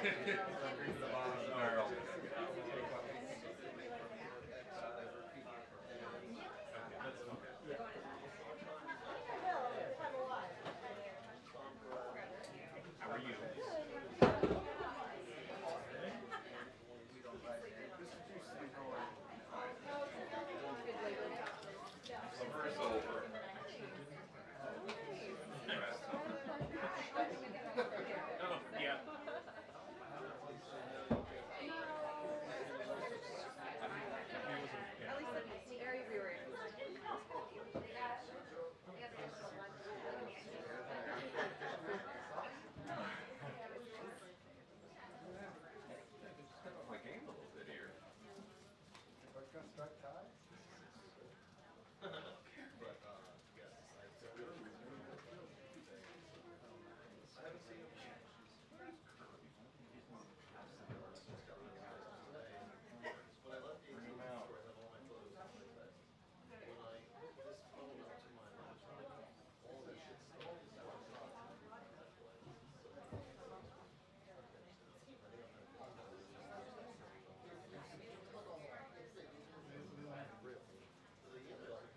How are you? Summer is over. Oh, yeah. Step up my game a little bit here. Bring him out.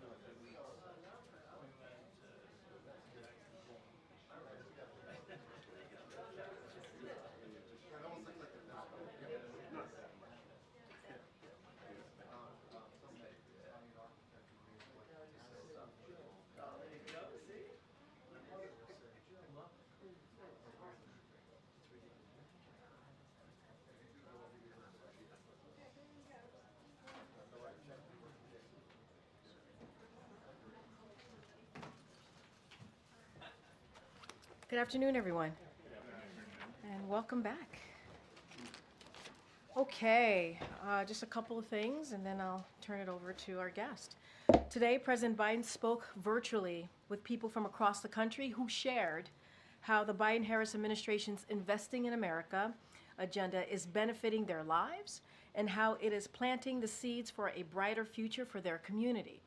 Good afternoon, everyone, and welcome back. Okay, just a couple of things, and then I'll turn it over to our guest. Today, President Biden spoke virtually with people from across the country who shared how the Biden-Harris administration's Investing in America agenda is benefiting their lives and how it is planting the seeds for a brighter future for their community.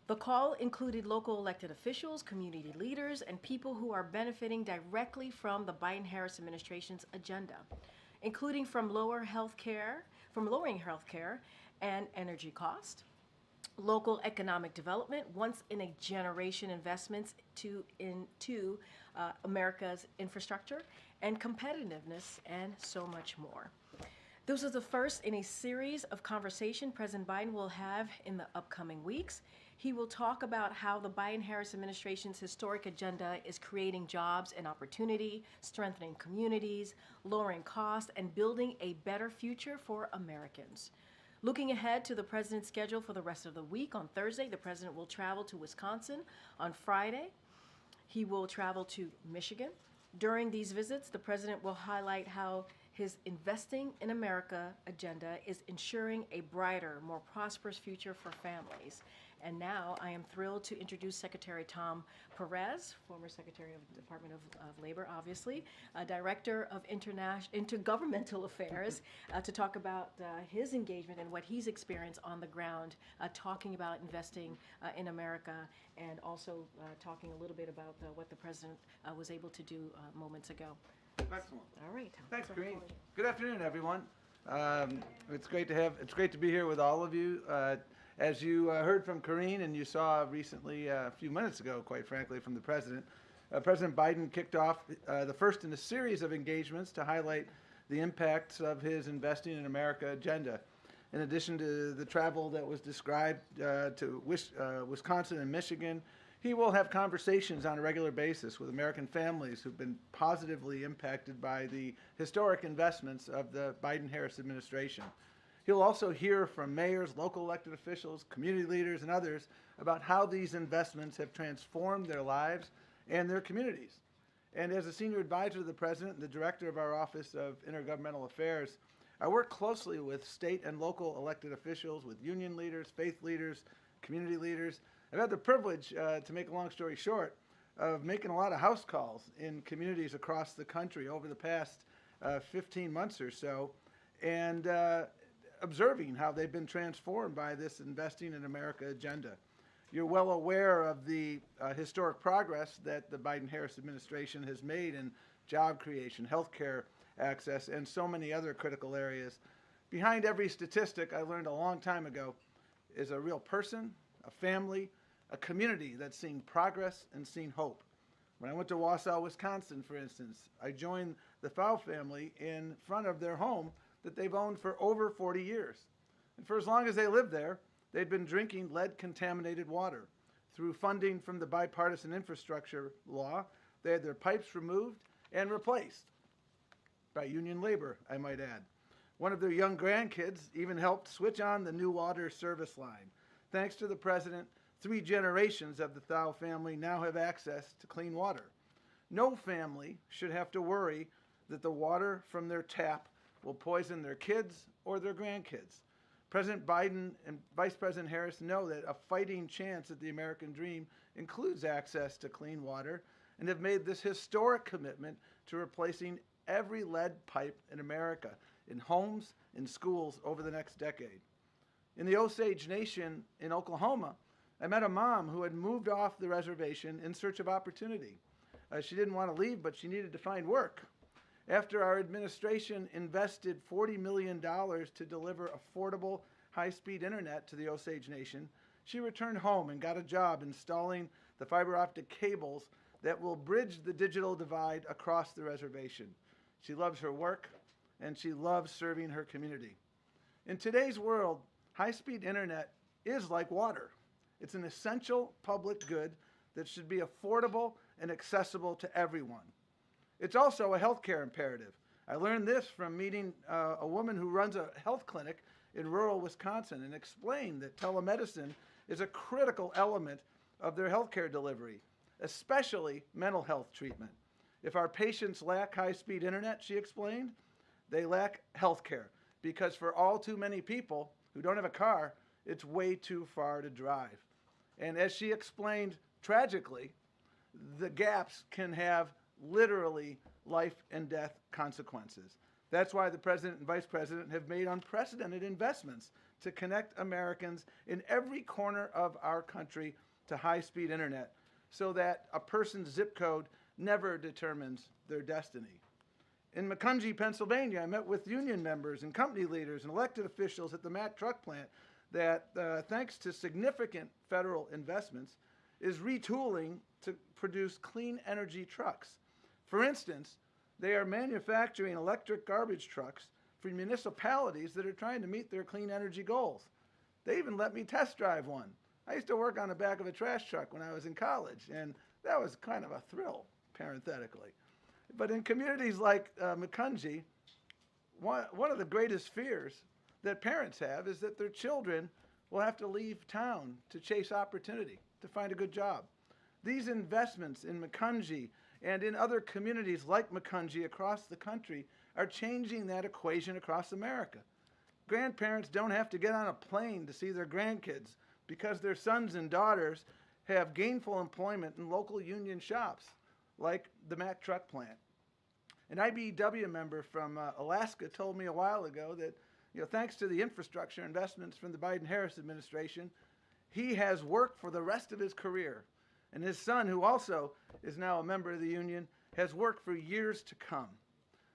The call included local elected officials, community leaders, and people who are benefiting directly from the Biden-Harris administration's agenda, including from lowering healthcare and energy cost, local economic development, once-in-a-generation investments into America's infrastructure, and competitiveness, and so much more. This is the first in a series of conversation President Biden will have in the upcoming weeks. He will talk about how the Biden-Harris administration's historic agenda is creating jobs and opportunity, strengthening communities, lowering costs, and building a better future for Americans. Looking ahead to the president's schedule for the rest of the week, on Thursday, the president will travel to Wisconsin. On Friday, he will travel to Michigan. During these visits, the president will highlight how his Investing in America agenda is ensuring a brighter, more prosperous future for families. And now I am thrilled to introduce Secretary Tom Perez, former Secretary of the Department of Labor, obviously, Director of Intergovernmental Affairs, to talk about his engagement and what he's experienced on the ground, talking about investing in America, and also talking a little bit about what the president was able to do moments ago. Excellent. All right. Thanks, Karine. Good afternoon, everyone. It's great to be here with all of you. As you heard from Karine and you saw recently, a few minutes ago, quite frankly, from the president, President Biden kicked off the first in a series of engagements to highlight the impacts of his Investing in America agenda. In addition to the travel that was described to Wisconsin and Michigan, he will have conversations on a regular basis with American families who've been positively impacted by the historic investments of the Biden-Harris administration. He'll also hear from mayors, local elected officials, community leaders, and others about how these investments have transformed their lives and their communities. And as a senior advisor to the president and the director of our Office of Intergovernmental Affairs, I work closely with state and local elected officials, with union leaders, faith leaders, community leaders. I've had the privilege, to make a long story short, of making a lot of house calls in communities across the country over the past 15 months or so, and observing how they've been transformed by this Investing in America agenda. You're well aware of the historic progress that the Biden-Harris administration has made in job creation, healthcare, access, and so many other critical areas. Behind every statistic, I learned a long time ago, is a real person, a family, a community that's seen progress and seen hope. When I went to Wausau, Wisconsin, for instance, I joined the Thau family in front of their home that they've owned for over 40 years. And for as long as they lived there, they'd been drinking lead-contaminated water. Through funding from the bipartisan infrastructure law, they had their pipes removed and replaced by union labor, I might add. One of their young grandkids even helped switch on the new water service line. Thanks to the president, 3 generations of the Thau family now have access to clean water. No family should have to worry that the water from their tap will poison their kids or their grandkids. President Biden and Vice President Harris know that a fighting chance at the American dream includes access to clean water and have made this historic commitment to replacing every lead pipe in America, in homes, in schools over the next decade. In the Osage Nation in Oklahoma, I met a mom who had moved off the reservation in search of opportunity. She didn't want to leave, but she needed to find work. After our administration invested $40 million to deliver affordable, high-speed internet to the Osage Nation, she returned home and got a job installing the fiber optic cables that will bridge the digital divide across the reservation. She loves her work, and she loves serving her community. In today's world, high-speed internet is like water. It's an essential public good that should be affordable and accessible to everyone. It's also a healthcare imperative. I learned this from meeting a woman who runs a health clinic in rural Wisconsin and explained that telemedicine is a critical element of their healthcare delivery, especially mental health treatment. If our patients lack high-speed internet, she explained, they lack healthcare because for all too many people who don't have a car, it's way too far to drive. And as she explained, tragically, the gaps can have literally life and death consequences. That's why the president and vice president have made unprecedented investments to connect Americans in every corner of our country to high-speed internet so that a person's zip code never determines their destiny. In Macungie, Pennsylvania, I met with union members and company leaders and elected officials at the Mack truck plant that, thanks to significant federal investments, is retooling to produce clean energy trucks. For instance, they are manufacturing electric garbage trucks for municipalities that are trying to meet their clean energy goals. They even let me test drive one. I used to work on the back of a trash truck when I was in college, and that was kind of a thrill, parenthetically. But in communities like Macungie, one of the greatest fears that parents have is that their children will have to leave town to chase opportunity, to find a good job. These investments in Macungie and in other communities like Macungie across the country are changing that equation across America. Grandparents don't have to get on a plane to see their grandkids because their sons and daughters have gainful employment in local union shops like the Mack truck plant. An IBEW member from Alaska told me a while ago that, thanks to the infrastructure investments from the Biden-Harris administration, he has work for the rest of his career. And his son, who also is now a member of the union, has work for years to come.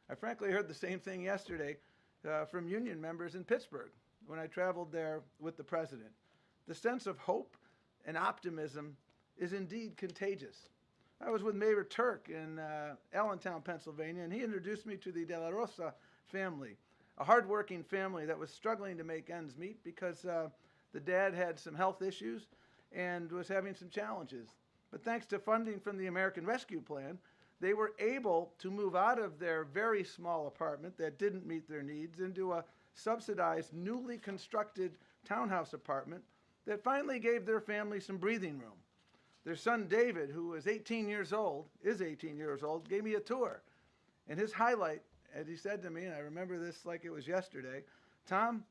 I frankly heard the same thing yesterday from union members in Pittsburgh when I traveled there with the president. The sense of hope and optimism is indeed contagious. I was with Mayor Turk in Allentown, Pennsylvania, and he introduced me to the De La Rosa family, a hardworking family that was struggling to make ends meet because the dad had some health issues and was having some challenges. But thanks to funding from the American Rescue Plan, they were able to move out of their very small apartment that didn't meet their needs into a subsidized, newly constructed townhouse apartment that finally gave their family some breathing room. Their son David, who is 18 years old, gave me a tour. And his highlight, as he said to me, and I remember this like it was yesterday, Tom,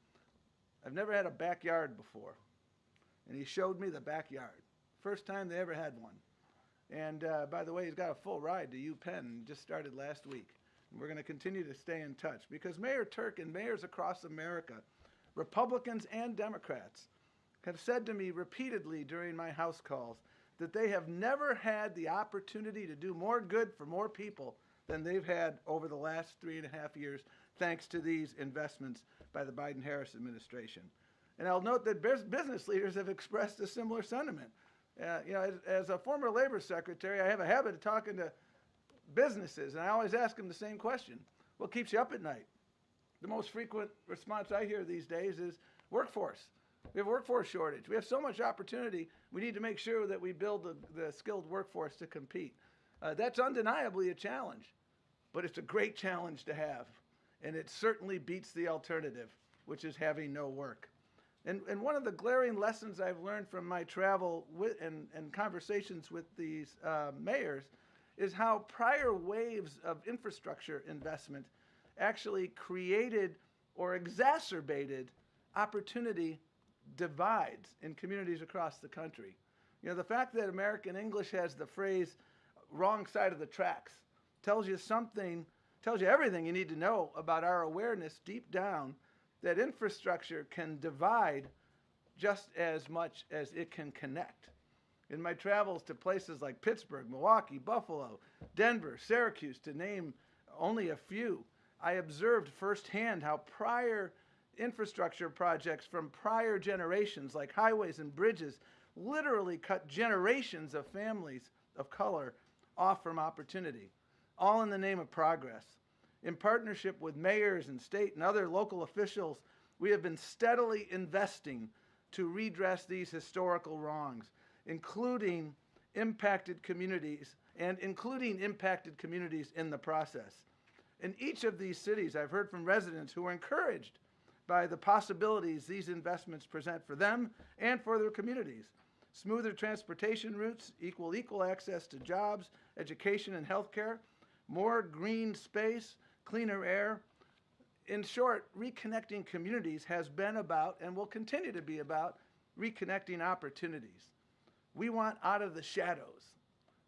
I've never had a backyard before. And he showed me the backyard. First time they ever had one. And by the way, he's got a full ride to UPenn, just started last week. And we're going to continue to stay in touch because Mayor Turk and mayors across America, Republicans and Democrats, have said to me repeatedly during my house calls that they have never had the opportunity to do more good for more people than they've had over the last 3.5 years, thanks to these investments by the Biden-Harris administration. And I'll note that business leaders have expressed a similar sentiment. As a former labor secretary, I have a habit of talking to businesses, and I always ask them the same question: what keeps you up at night? The most frequent response I hear these days is workforce. We have a workforce shortage. We have so much opportunity. We need to make sure that we build the skilled workforce to compete. That's undeniably a challenge, but it's a great challenge to have. And it certainly beats the alternative, which is having no work. And one of the glaring lessons I've learned from my travel and conversations with these mayors is how prior waves of infrastructure investment actually created or exacerbated opportunity divides in communities across the country. The fact that American English has the phrase wrong side of the tracks tells you everything you need to know about our awareness deep down that infrastructure can divide just as much as it can connect. In my travels to places like Pittsburgh, Milwaukee, Buffalo, Denver, Syracuse, to name only a few, I observed firsthand how prior infrastructure projects from prior generations, like highways and bridges, literally cut generations of families of color off from opportunity, all in the name of progress. In partnership with mayors and state and other local officials, we have been steadily investing to redress these historical wrongs, including impacted communities in the process. In each of these cities, I've heard from residents who are encouraged by the possibilities these investments present for them and for their communities. Smoother transportation routes equal access to jobs, education, and healthcare, more green space, cleaner air. In short, reconnecting communities has been about and will continue to be about reconnecting opportunities. We want out of the shadows.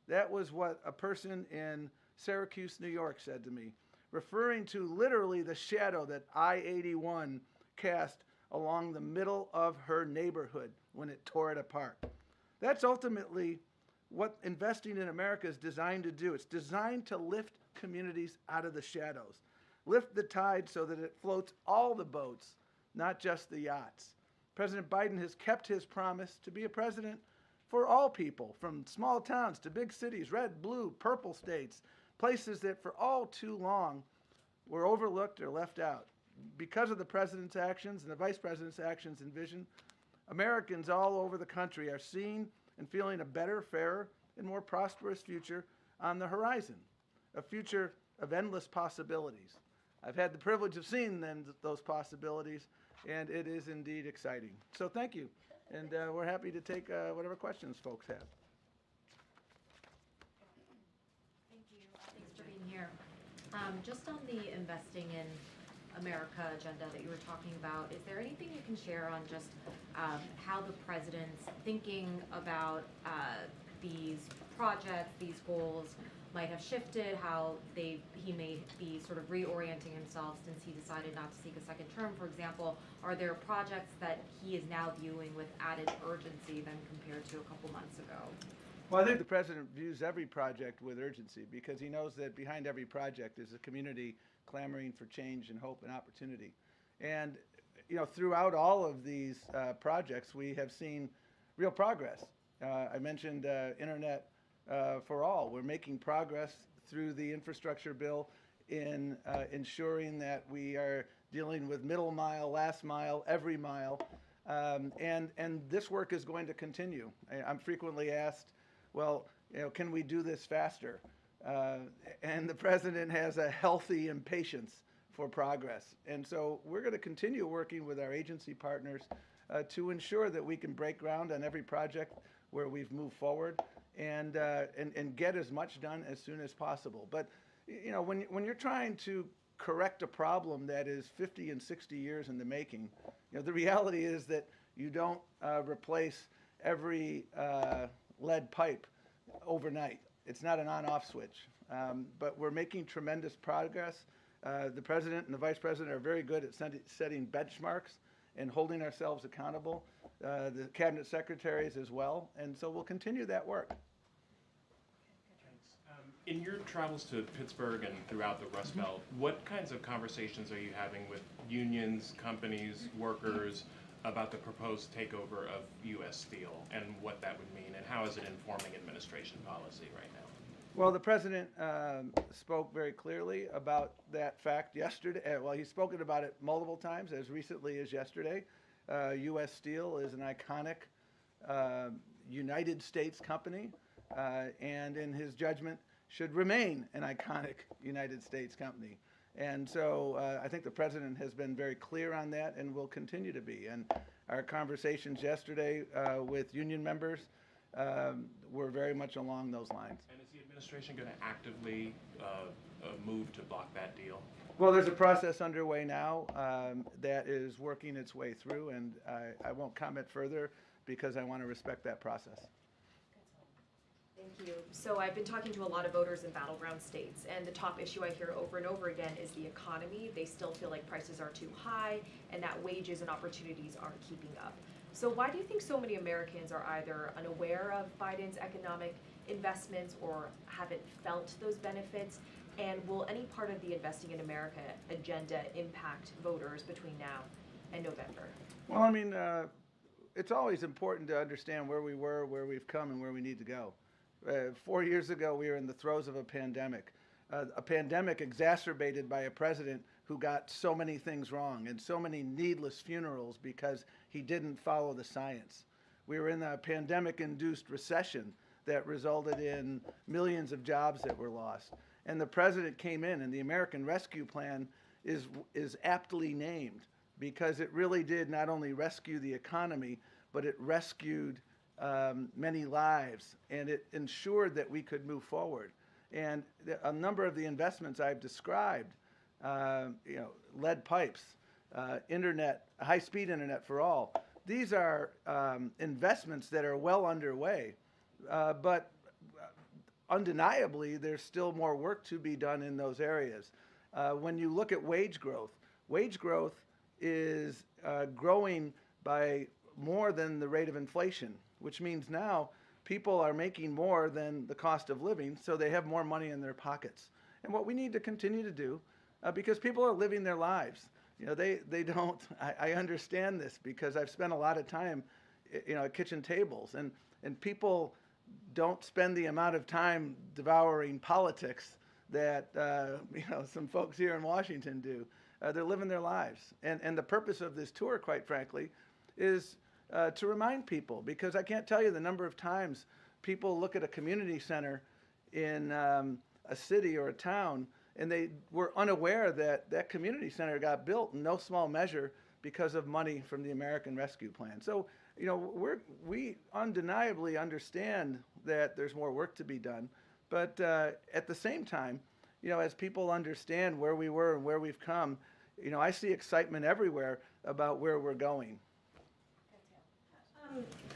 That was what a person in Syracuse, New York said to me, referring to literally the shadow that I-81 cast along the middle of her neighborhood when it tore it apart. That's ultimately what investing in America is designed to do. It's designed to lift communities out of the shadows, lift the tide so that it floats all the boats, not just the yachts. President Biden has kept his promise to be a president for all people, from small towns to big cities, red, blue, purple states, places that for all too long were overlooked or left out. Because of the president's actions and the vice president's actions and vision, Americans all over the country are seeing and feeling a better, fairer, and more prosperous future on the horizon, a future of endless possibilities. I've had the privilege of seeing those possibilities, and it is indeed exciting. So thank you, and we're happy to take whatever questions folks have. Thank you. Thanks for being here. Just on the Investing in America agenda that you were talking about, is there anything you can share on just how the president's thinking about these projects, these goals might have shifted, how he may be sort of reorienting himself since he decided not to seek a second term, for example? Are there projects that he is now viewing with added urgency than compared to a couple months ago? Well, I think the president views every project with urgency because he knows that behind every project is a community clamoring for change and hope and opportunity. And throughout all of these projects, we have seen real progress. I mentioned Internet for all. We're making progress through the infrastructure bill in ensuring that we are dealing with middle mile, last mile, every mile. And this work is going to continue. I'm frequently asked, well, can we do this faster? And the president has a healthy impatience for progress. And so we're going to continue working with our agency partners to ensure that we can break ground on every project where we've moved forward and get as much done as soon as possible. But when you're trying to correct a problem that is 50 and 60 years in the making, the reality is that you don't replace every lead pipe overnight. It's not an on-off switch, but we're making tremendous progress. The president and the vice president are very good at setting benchmarks and holding ourselves accountable. The cabinet secretaries as well, and so we'll continue that work. Thanks. In your travels to Pittsburgh and throughout the Rust Belt, what kinds of conversations are you having with unions, companies, workers about the proposed takeover of U.S. Steel and what that would mean, and how is it informing administration policy right now? Well, the president spoke very clearly about that fact yesterday. Well, he's spoken about it multiple times, as recently as yesterday. U.S. Steel is an iconic United States company, and in his judgment, should remain an iconic United States company. And so I think the president has been very clear on that and will continue to be. And our conversations yesterday with union members were very much along those lines. And is the administration going to actively move to block that deal? Well, there's a process underway now that is working its way through, and I won't comment further because I want to respect that process. Thank you. So I've been talking to a lot of voters in battleground states, and the top issue I hear over and over again is the economy. They still feel like prices are too high and that wages and opportunities aren't keeping up. So why do you think so many Americans are either unaware of Biden's economic investments or haven't felt those benefits? And will any part of the Investing in America agenda impact voters between now and November? Well, I mean, it's always important to understand where we were, where we've come, and where we need to go. 4 years ago, we were in the throes of a pandemic exacerbated by a president who got so many things wrong and so many needless funerals because he didn't follow the science. We were in a pandemic-induced recession that resulted in millions of jobs that were lost. And the president came in, and the American Rescue Plan is aptly named because it really did not only rescue the economy, but it rescued many lives, and it ensured that we could move forward. And a number of the investments I've described, lead pipes, internet, high-speed internet for all, these are investments that are well underway, but undeniably there's still more work to be done in those areas. When you look at wage growth is growing by more than the rate of inflation, which means now people are making more than the cost of living, so they have more money in their pockets. And what we need to continue to do, because people are living their lives, they don't, I understand this because I've spent a lot of time, at kitchen tables, and people don't spend the amount of time devouring politics that, some folks here in Washington do. They're living their lives. And the purpose of this tour, quite frankly, is to remind people, because I can't tell you the number of times people look at a community center in a city or a town and they were unaware that that community center got built in no small measure because of money from the American Rescue Plan. So, we undeniably understand that there's more work to be done, but at the same time, as people understand where we were and where we've come, I see excitement everywhere about where we're going.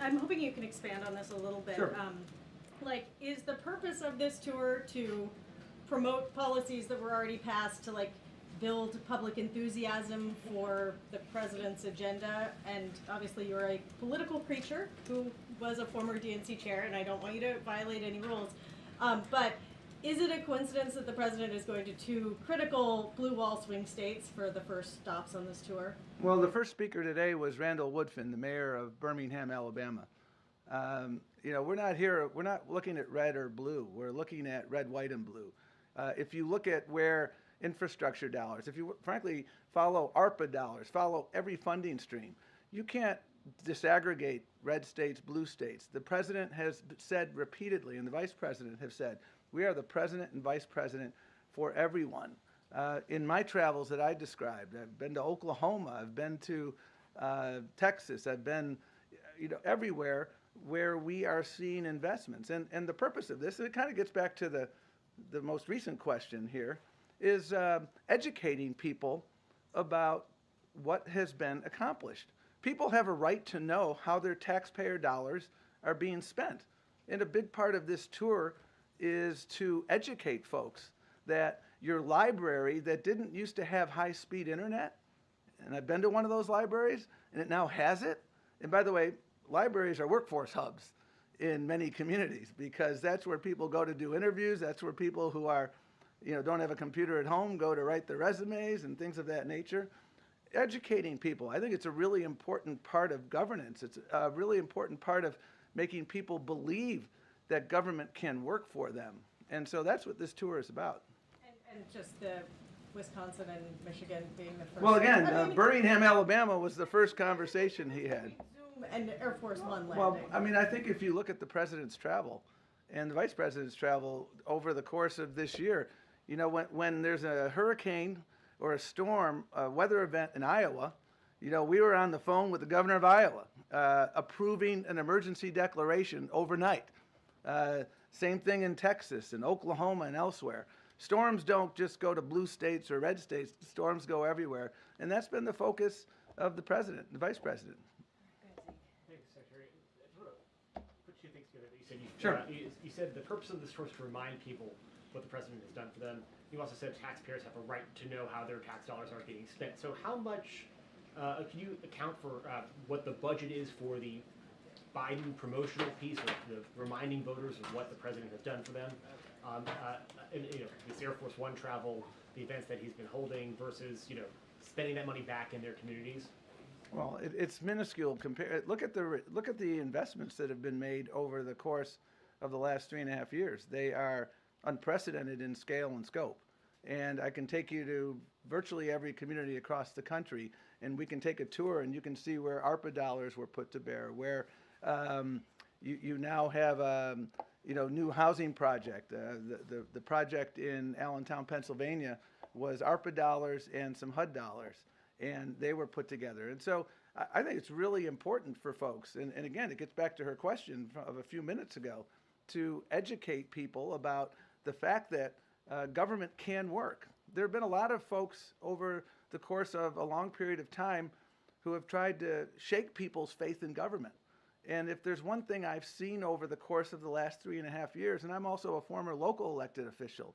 I'm hoping you can expand on this a little bit. Sure. Is the purpose of this tour to promote policies that were already passed to build public enthusiasm for the president's agenda? And obviously you're a political creature who was a former DNC chair, and I don't want you to violate any rules. But is it a coincidence that the president is going to two critical blue wall swing states for the first stops on this tour? Well, the first speaker today was Randall Woodfin, the mayor of Birmingham, Alabama. We're not looking at red or blue. We're looking at red, white, and blue. If you look at where infrastructure dollars, if you frankly follow ARPA dollars, follow every funding stream, you can't disaggregate red states, blue states. The president has said repeatedly, and the vice president have said, we are the president and vice president for everyone. In my travels that I described, I've been to Oklahoma, I've been to Texas, I've been everywhere where we are seeing investments. And the purpose of this, and it kind of gets back to the most recent question here, is educating people about what has been accomplished. People have a right to know how their taxpayer dollars are being spent. And a big part of this tour is to educate folks that your library that didn't used to have high-speed internet, and I've been to one of those libraries, and it now has it. And by the way, libraries are workforce hubs. in many communities, because that's where people go to do interviews. That's where people who are, don't have a computer at home go to write their resumes and things of that nature. Educating people, I think it's a really important part of governance. It's a really important part of making people believe that government can work for them. And so that's what this tour is about. And just the Wisconsin and Michigan being the first. Well, again, Birmingham, Alabama was the first conversation he had. Zoom and Air Force One landing. Well, I mean, I think if you look at the president's travel and the vice president's travel over the course of this year, when there's a hurricane or a storm, a weather event in Iowa, we were on the phone with the governor of Iowa approving an emergency declaration overnight. Same thing in Texas and Oklahoma and elsewhere. Storms don't just go to blue states or red states. Storms go everywhere. And that's been the focus of the president, the vice president. Thanks, Secretary. I just want to put two things together that you said. Sure. You said the purpose of this tour is to remind people what the president has done for them. You also said taxpayers have a right to know how their tax dollars are being spent. So how much, can you account for what the budget is for the Biden promotional piece, or the reminding voters of what the president has done for them? And, this Air Force One travel, the events that he's been holding versus, spending that money back in their communities? Well, it's minuscule compared. Look at the investments that have been made over the course of the last 3.5 years. They are unprecedented in scale and scope. And I can take you to virtually every community across the country, and we can take a tour, and you can see where ARPA dollars were put to bear, where you now have new housing project. The project in Allentown, Pennsylvania, was ARPA dollars and some HUD dollars, and they were put together. And so I think it's really important for folks, and again, it gets back to her question of a few minutes ago, to educate people about the fact that government can work. There have been a lot of folks over the course of a long period of time who have tried to shake people's faith in government. And if there's one thing I've seen over the course of the last 3.5 years, and I'm also a former local elected official,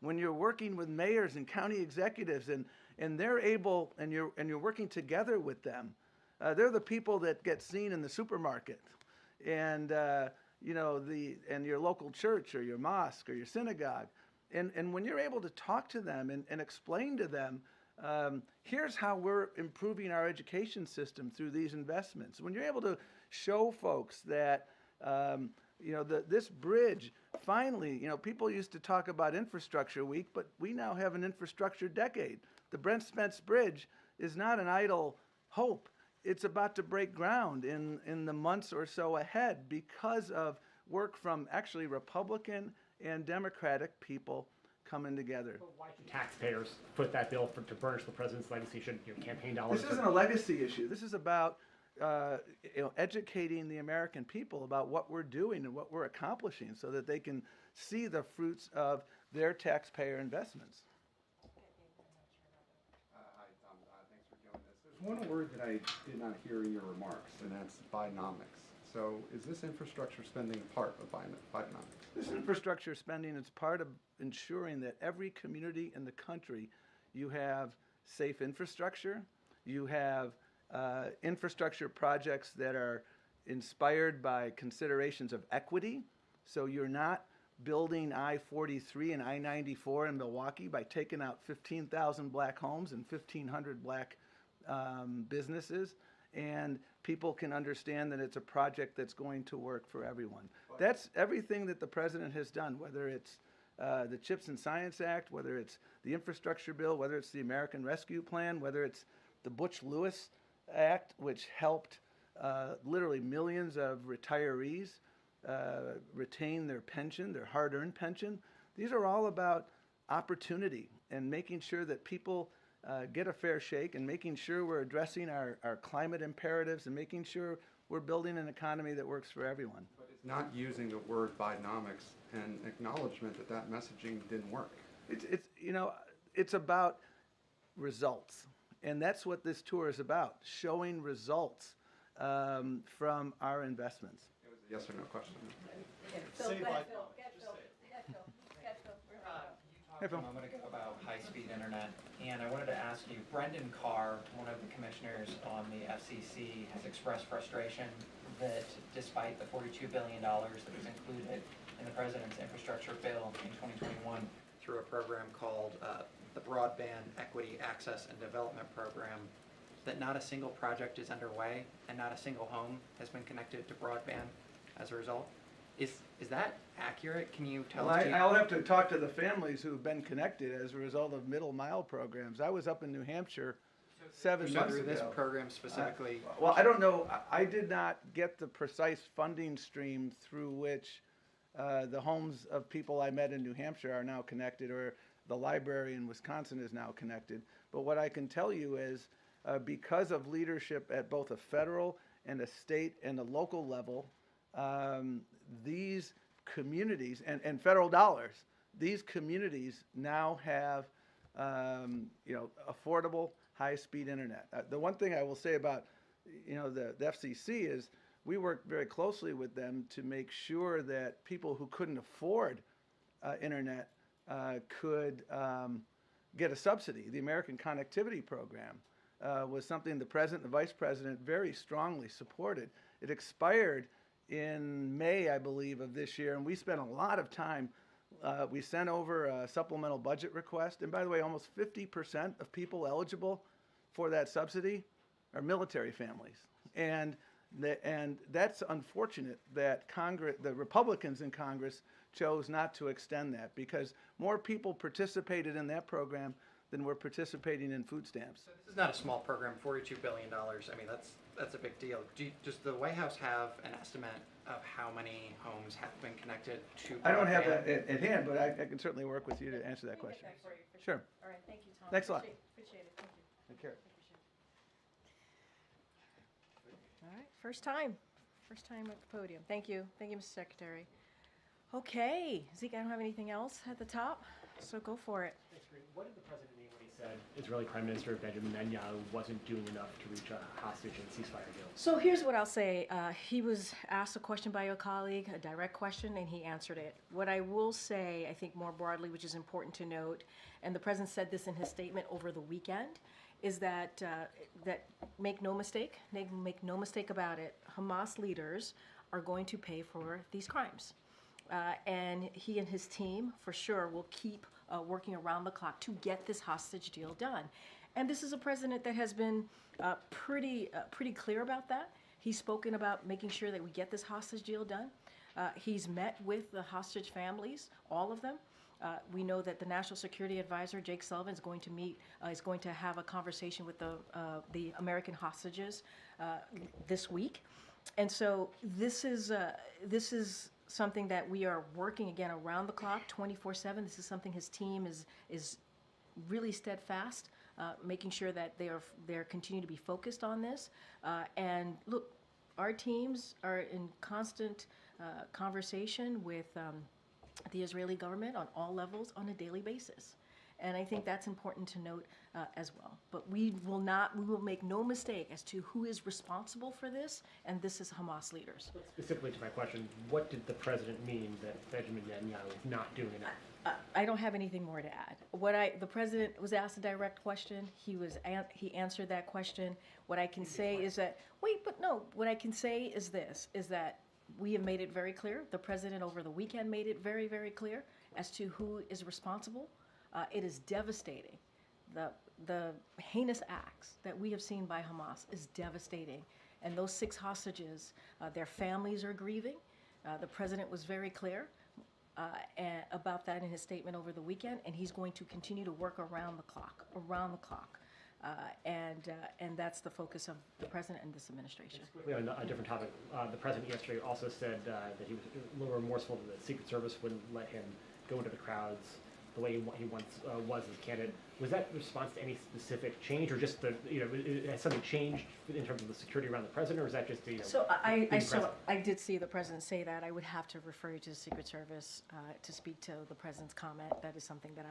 when you're working with mayors and county executives and they're able, and you're working together with them, they're the people that get seen in the supermarket and and your local church or your mosque or your synagogue. And when you're able to talk to them and explain to them, here's how we're improving our education system through these investments. When you're able to show folks that, this bridge, finally, people used to talk about infrastructure week, but we now have an infrastructure decade. The Brent Spence Bridge is not an idle hope. It's about to break ground in the months or so ahead because of work from actually Republican and Democratic people coming together. But why should taxpayers foot that bill to burnish the president's legacy? Should campaign dollars? This isn't a legacy issue. This is about educating the American people about what we're doing and what we're accomplishing, so that they can see the fruits of their taxpayer investments. Hi, Tom. Thanks for doing this. There's one word that I did not hear in your remarks, and that's Bidenomics. So is this infrastructure spending part of Bidenomics? This infrastructure spending is part of ensuring that every community in the country, you have safe infrastructure, you have infrastructure projects that are inspired by considerations of equity. So you're not building I-43 and I-94 in Milwaukee by taking out 15,000 black homes and 1,500 black businesses. And people can understand that it's a project that's going to work for everyone. That's everything that the president has done, whether it's the CHIPS and Science Act, whether it's the infrastructure bill, whether it's the American Rescue Plan, whether it's the Butch-Lewis Act, which helped literally millions of retirees retain their pension, their hard-earned pension. These are all about opportunity and making sure that people get a fair shake, and making sure we're addressing our climate imperatives, and making sure we're building an economy that works for everyone. But it's not using the word Bidenomics and acknowledgement that messaging didn't work. It's about results. And that's what this tour is about, showing results from our investments. It was a yes or no question. Hey, Phil. A moment ago about high-speed internet, and I wanted to ask you, Brendan Carr, one of the commissioners on the FCC, has expressed frustration from that despite the $42 billion that was included in the president's infrastructure bill in 2021 through a program called the Broadband Equity Access and Development Program, that not a single project is underway and not a single home has been connected to broadband as a result. Is that accurate? Can you tell Well, us? I'll have to talk to the families who've been connected as a result of middle mile programs. I was up in New Hampshire 7 months through this ago. program specifically? Well, I don't know. I did not get the precise funding stream through which the homes of people I met in New Hampshire are now connected, or the library in Wisconsin is now connected. But what I can tell you is because of leadership at both a federal and a state and a local level, these communities and federal dollars, these communities now have affordable high-speed internet. The one thing I will say about the FCC is we work very closely with them to make sure that people who couldn't afford internet could get a subsidy. The American Connectivity Program was something the president and the vice president very strongly supported. It expired in May, I believe, of this year, and we spent a lot of time. We sent over a supplemental budget request, and by the way, almost 50% of people eligible for that subsidy are military families, and that's unfortunate that the Republicans in Congress chose not to extend that, because more people participated in that program than were participating in food stamps. So this is not a small program, $42 billion. I mean, that's a big deal. Does the White House have an estimate of how many homes have been connected to broadband? I don't have that at hand, but I can certainly work with you to answer that question. Sure. All right, thank you, Tom. Thanks a lot. Appreciate it, thank you. Take care. All right, first time at the podium. Thank you, Mr. Secretary. Okay, Zeke, I don't have anything else at the top, so go for it. Thanks, Karine. What did the president mean when he said Israeli Prime Minister Benjamin Netanyahu wasn't doing enough to reach a hostage and ceasefire deal? So here's what I'll say. He was asked a question by your colleague, a direct question, and he answered it. What I will say, I think more broadly, which is important to note, and the president said this in his statement over the weekend, is that make no mistake about it, Hamas leaders are going to pay for these crimes. And he and his team, for sure, will keep working around the clock to get this hostage deal done. And this is a president that has been pretty clear about that. He's spoken about making sure that we get this hostage deal done. He's met with the hostage families, all of them. We know that the National Security Advisor, Jake Sullivan, is going to have a conversation with the American hostages this week. And so this is something that we are working, again, around the clock, 24/7. This is something his team is really steadfast, making sure that they're continuing to be focused on this. And look, our teams are in constant conversation with the Israeli government on all levels on a daily basis. And I think that's important to note as well. But we will make no mistake as to who is responsible for this, and this is Hamas leaders. Specifically to my question, what did the president mean that Benjamin Netanyahu is not doing enough? I don't have anything more to add. The president was asked a direct question. He answered that question. What I can say is that, what I can say is this, is that we have made it very clear. The president over the weekend made it very, very clear as to who is responsible. It is devastating. The heinous acts that we have seen by Hamas is devastating. And those 6 hostages, their families are grieving. The president was very clear about that in his statement over the weekend, and he's going to continue to work around the clock. And that's the focus of the president and this administration. Quickly on a different topic, the president yesterday also said that he was a little remorseful that the Secret Service wouldn't let him go into the crowds the way he once was as a candidate. Was that in response to any specific change, or just has something changed in terms of the security around the president, or is that just So I did see the president say that. I would have to refer you to the Secret Service to speak to the president's comment. That is something that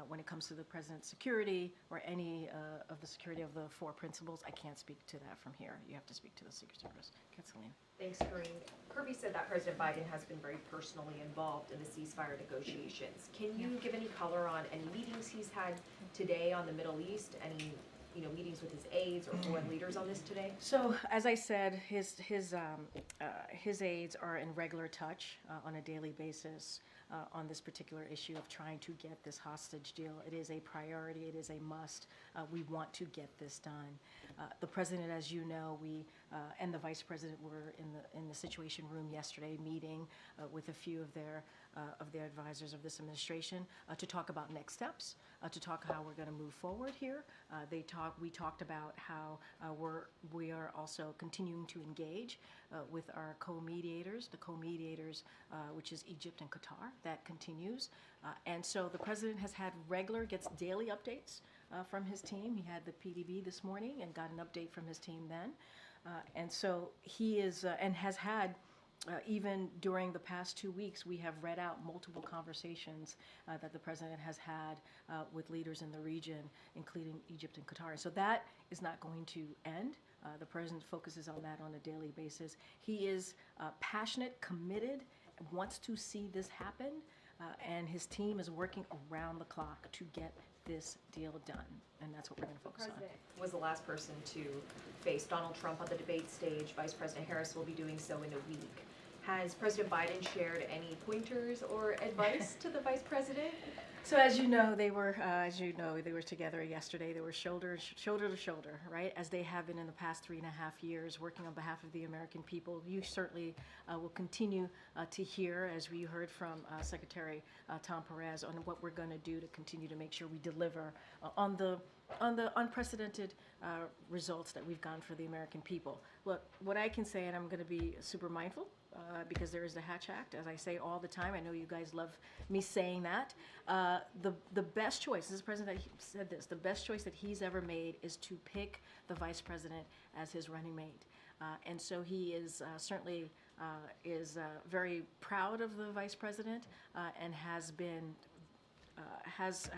when it comes to the president's security or any of the security of the 4 principles, I can't speak to that from here. You have to speak to the Secret Service. Kathleen. Thanks, Karine. Kirby said that President Biden has been very personally involved in the ceasefire negotiations. Can you give any color on any meetings he's had today on the Middle East? Any meetings with his aides or foreign leaders on this today? So, as I said, his aides are in regular touch on a daily basis on this particular issue of trying to get this hostage deal. It is a priority. It is a must. We want to get this done. The president, as you know, and the vice president were in the Situation Room yesterday, meeting with a few of their advisors of this administration to talk about next steps, to talk how we're going to move forward here. We talked about how we are also continuing to engage with our co-mediators, which is Egypt and Qatar. That continues. And so the president gets daily updates from his team. He had the PDB this morning and got an update from his team then. And so he is, and has had, even during the past 2 weeks, we have read out multiple conversations that the president has had with leaders in the region, including Egypt and Qatar. So that is not going to end. The president focuses on that on a daily basis. He is passionate, committed, wants to see this happen, and his team is working around the clock to get this deal done, and that's what we're going to focus on. The president was the last person to face Donald Trump on the debate stage. Vice President Harris will be doing so in a week. Has President Biden shared any pointers or advice to the vice president? So as you know, they were together yesterday. They were shoulder to shoulder, right? As they have been in the past 3.5 years, working on behalf of the American people. You certainly will continue to hear, as we heard from Secretary Tom Perez, on what we're going to do to continue to make sure we deliver on the unprecedented results that we've gotten for the American people. Look, what I can say, and I'm going to be super mindful, because there is the Hatch Act, as I say all the time. I know you guys love me saying that. The best choice, this is the president that said this, the best choice that he's ever made is to pick the vice president as his running mate. And so he is certainly very proud of the vice president and has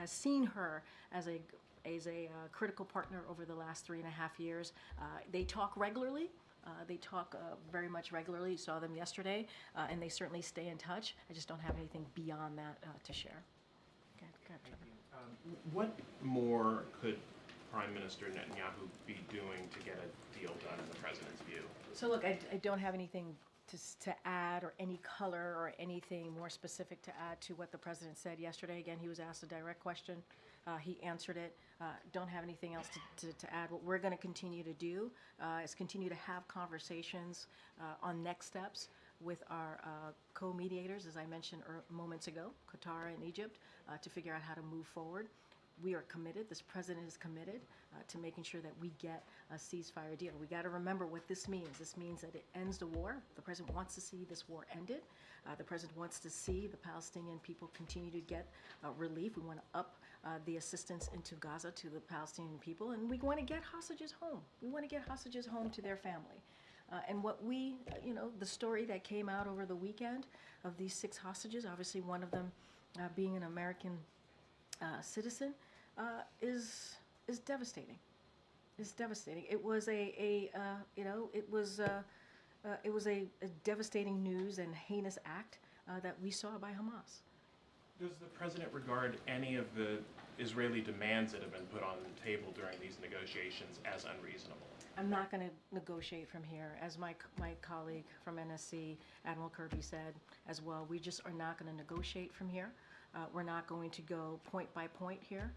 seen her as a critical partner over the last 3.5 years. They talk regularly. They talk very much regularly. You saw them yesterday, and they certainly stay in touch. I just don't have anything beyond that to share. Go ahead, Trevor. What more could Prime Minister Netanyahu be doing to get a deal done in the president's view? So look, I don't have anything to add or any color or anything more specific to add to what the president said yesterday. Again, he was asked a direct question. He answered it. Don't have anything else to add. What we're going to continue to do is continue to have conversations on next steps with our co-mediators, as I mentioned moments ago, Qatar and Egypt, to figure out how to move forward. We are committed, this president is committed to making sure that we get a ceasefire deal. We got to remember what this means. This means that it ends the war. The president wants to see this war ended. The president wants to see the Palestinian people continue to get relief. We want to up the assistance into Gaza to the Palestinian people, and we want to get hostages home. We want to get hostages home to their family. And what the story that came out over the weekend of these 6 hostages, obviously one of them being an American citizen, is devastating. It's devastating. It was a devastating news and heinous act that we saw by Hamas. Does the president regard any of the Israeli demands that have been put on the table during these negotiations as unreasonable? I'm not going to negotiate from here. As my colleague from NSC, Admiral Kirby, said as well, we just are not going to negotiate from here. We're not going to go point by point here.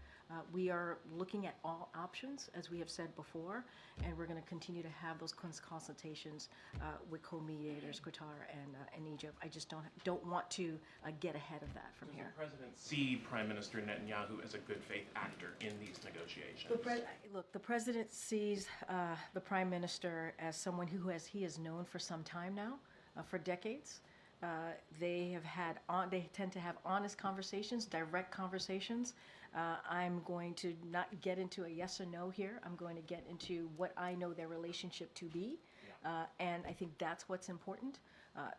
We are looking at all options, as we have said before, and we're going to continue to have those consultations with co-mediators, Qatar and Egypt. I just don't want to get ahead of that from here. Does the president see Prime Minister Netanyahu as a good faith actor in these negotiations? Look, the president sees the prime minister as someone he has known for some time now, for decades. They tend to have honest conversations, direct conversations. I'm going to not get into a yes or no here. I'm going to get into what I know their relationship to be. And I think that's what's important.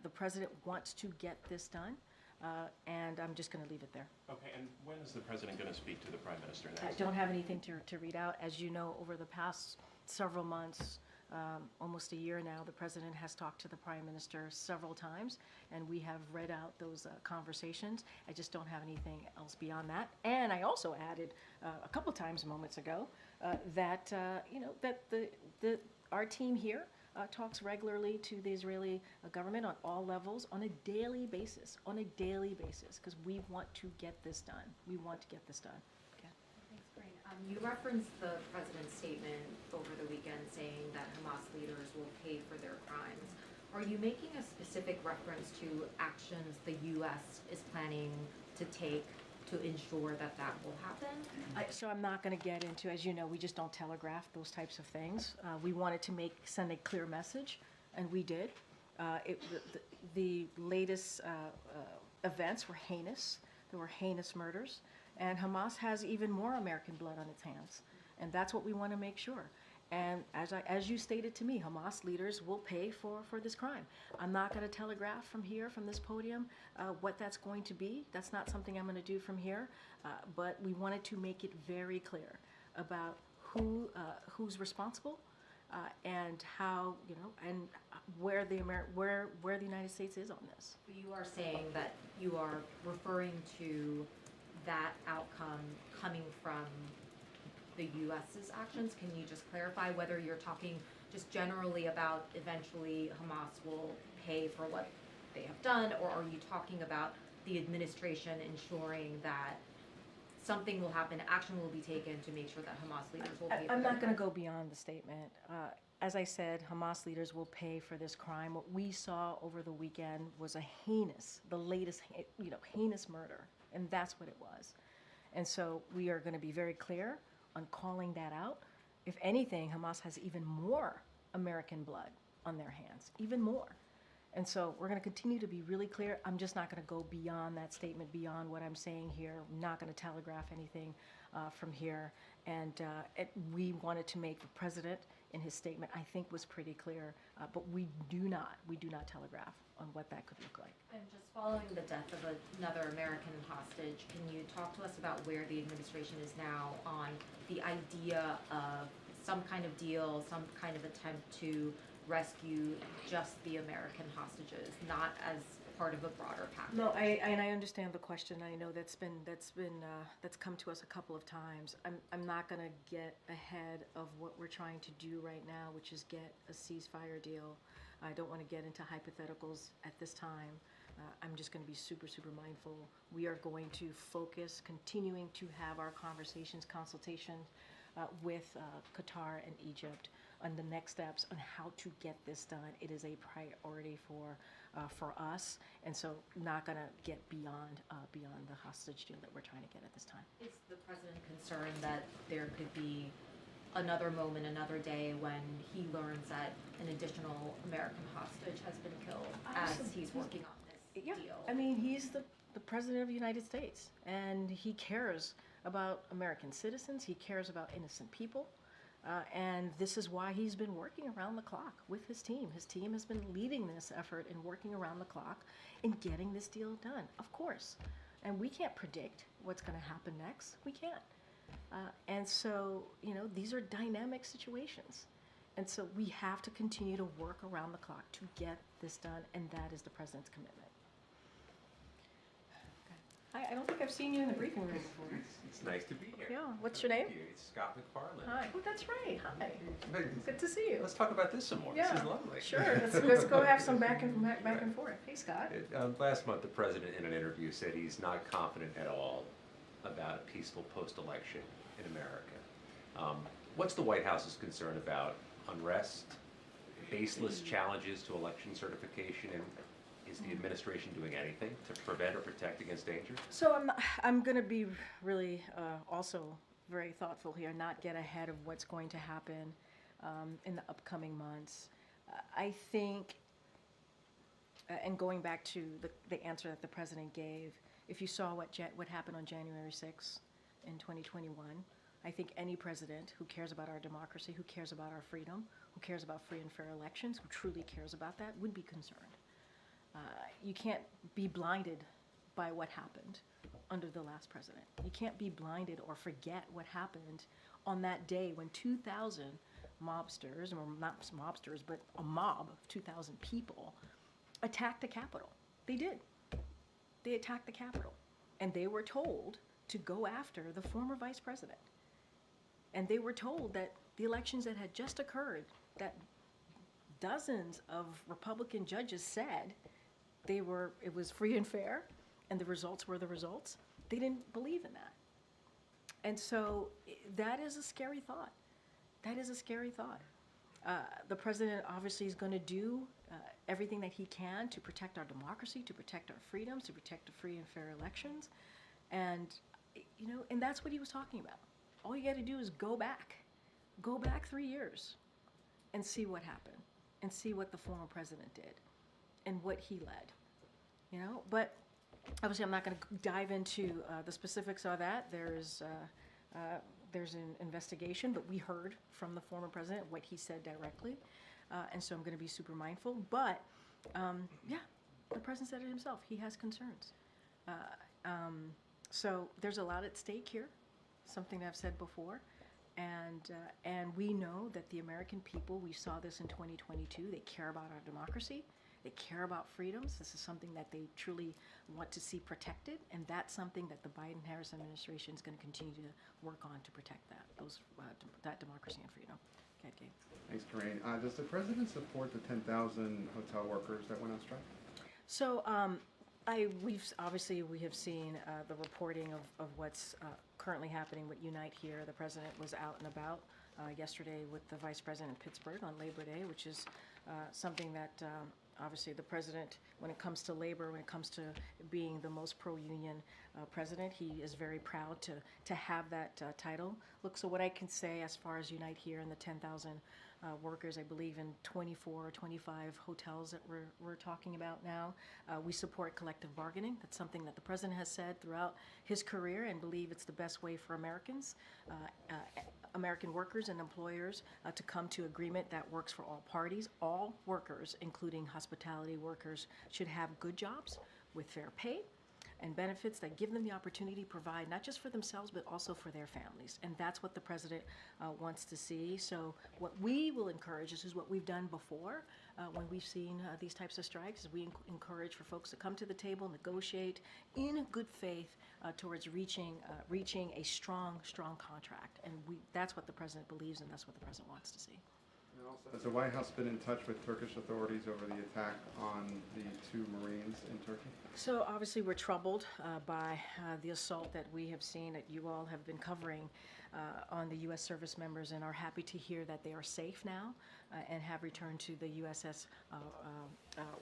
The president wants to get this done. And I'm just going to leave it there. Okay, and when is the president going to speak to the prime minister next? I don't have anything to read out. As you know, over the past several months, almost a year now, the president has talked to the prime minister several times, and we have read out those conversations. I just don't have anything else beyond that. And I also added a couple times moments ago that our team here talks regularly to the Israeli government on all levels on a daily basis, because we want to get this done. We want to get this done. Thanks, Karine. You referenced the president's statement over the weekend saying that Hamas leaders will pay for their crimes. Are you making a specific reference to actions the U.S. is planning to take to ensure that that will happen? So I'm not going to get into, as you know, we just don't telegraph those types of things. We wanted to send a clear message, and we did. The latest events were heinous. There were heinous murders, and Hamas has even more American blood on its hands, and that's what we want to make sure. And as you stated to me, Hamas leaders will pay for this crime. I'm not going to telegraph from here, from this podium, what that's going to be. That's not something I'm going to do from here. But we wanted to make it very clear about who's responsible and how, and where the United States is on this. You are saying that you are referring to that outcome coming from the U.S.'s actions. Can you just clarify whether you're talking just generally about eventually Hamas will pay for what they have done, or are you talking about the administration ensuring that something will happen, action will be taken to make sure that Hamas leaders will pay for I'm their not going to crimes? go beyond the statement. As I said, Hamas leaders will pay for this crime. What we saw over the weekend was the latest heinous murder, and that's what it was. And so we are going to be very clear on calling that out. If anything, Hamas has even more American blood on their hands, even more. And so we're going to continue to be really clear. I'm just not going to go beyond that statement, beyond what I'm saying here. I'm not going to telegraph anything from here. And we wanted to make the president in his statement, I think, was pretty clear. But we do not telegraph on what that could look like. And just following the death of another American hostage, can you talk to us about where the administration is now on the idea of some kind of deal, some kind of attempt to rescue just the American hostages, not as part of a broader package? No, I understand the question. I know that's come to us a couple of times. I'm not going to get ahead of what we're trying to do right now, which is get a ceasefire deal. I don't want to get into hypotheticals at this time. I'm just going to be super, super mindful. We are going to focus, continuing to have our consultations with Qatar and Egypt on the next steps on how to get this done. It is a priority for us, and so not going to get beyond the hostage deal that we're trying to get at this time. Is the president concerned that there could be another moment, another day when he learns that an additional American hostage has been killed as he's working on this Yeah, deal? I mean, he's the president of the United States, and he cares about American citizens. He cares about innocent people. And this is why he's been working around the clock with his team. His team has been leading this effort and working around the clock in getting this deal done, of course. And we can't predict what's going to happen next. We can't. And so, these are dynamic situations. And so we have to continue to work around the clock to get this done, and that is the president's commitment. I don't think I've seen you in the briefing room before. It's nice to be here. Yeah, what's your name? Thank you. It's Scott McFarland. Hi. Oh, that's right. Hi. Hey, Good to see you. Let's talk about this some more. Yeah, This is lovely. Sure. Let's go have some back and forth. Hey, Scott. Last month, the president in an interview said he's not confident at all about a peaceful post-election in America. What's the White House's concern about unrest, baseless challenges to election certification, and is the administration doing anything to prevent or protect against danger? So I'm going to be really also very thoughtful here, not get ahead of what's going to happen in the upcoming months. I think, and going back to the answer that the president gave, if you saw what happened on January 6th in 2021, I think any president who cares about our democracy, who cares about our freedom, who cares about free and fair elections, who truly cares about that, would be concerned. You can't be blinded by what happened under the last president. You can't be blinded or forget what happened on that day when 2,000 mobsters, or not mobsters, but a mob of 2,000 people attacked the Capitol. They did. They attacked the Capitol. And they were told to go after the former vice president. And they were told that the elections that had just occurred, that dozens of Republican judges said it was free and fair, and the results were the results. They didn't believe in that. And so that is a scary thought. That is a scary thought. The president obviously is going to do everything that he can to protect our democracy, to protect our freedoms, to protect the free and fair elections. And, and that's what he was talking about. All you got to do is go back 3 years and see what happened and see what the former president did and what he led, But obviously I'm not going to dive into the specifics of that. There's an investigation, but we heard from the former president what he said directly. And so I'm going to be super mindful. But, the president said it himself. He has concerns. So there's a lot at stake here, something that I've said before. And we know that the American people, we saw this in 2022, they care about our democracy. They care about freedoms. This is something that they truly want to see protected, and that's something that the Biden-Harris administration is going to continue to work on to protect that democracy and freedom. Okay, Gabe. Thanks, Karine. Does the president support the 10,000 hotel workers that went on strike? So we have seen the reporting of what's currently happening with Unite Here. The president was out and about yesterday with the vice president in Pittsburgh on Labor Day, which is something that obviously the president, when it comes to labor, when it comes to being the most pro-union president, he is very proud to have that title. Look, so what I can say as far as Unite Here and the 10,000 workers, I believe in 24 or 25 hotels that we're talking about now. We support collective bargaining. That's something that the president has said throughout his career and believe it's the best way for Americans, American workers and employers to come to agreement that works for all parties. All workers, including hospitality workers, should have good jobs with fair pay and benefits that give them the opportunity to provide not just for themselves but also for their families. And that's what the president wants to see. So what we will encourage, this is what we've done before when we've seen these types of strikes, is we encourage for folks to come to the table, negotiate in good faith towards reaching a strong contract. And that's what the president believes, and that's what the president wants to see. And also, has the White House been in touch with Turkish authorities over the attack on the 2 Marines in Turkey? So obviously we're troubled by the assault that we have seen, that you all have been covering on the U.S. service members, and are happy to hear that they are safe now and have returned to the USS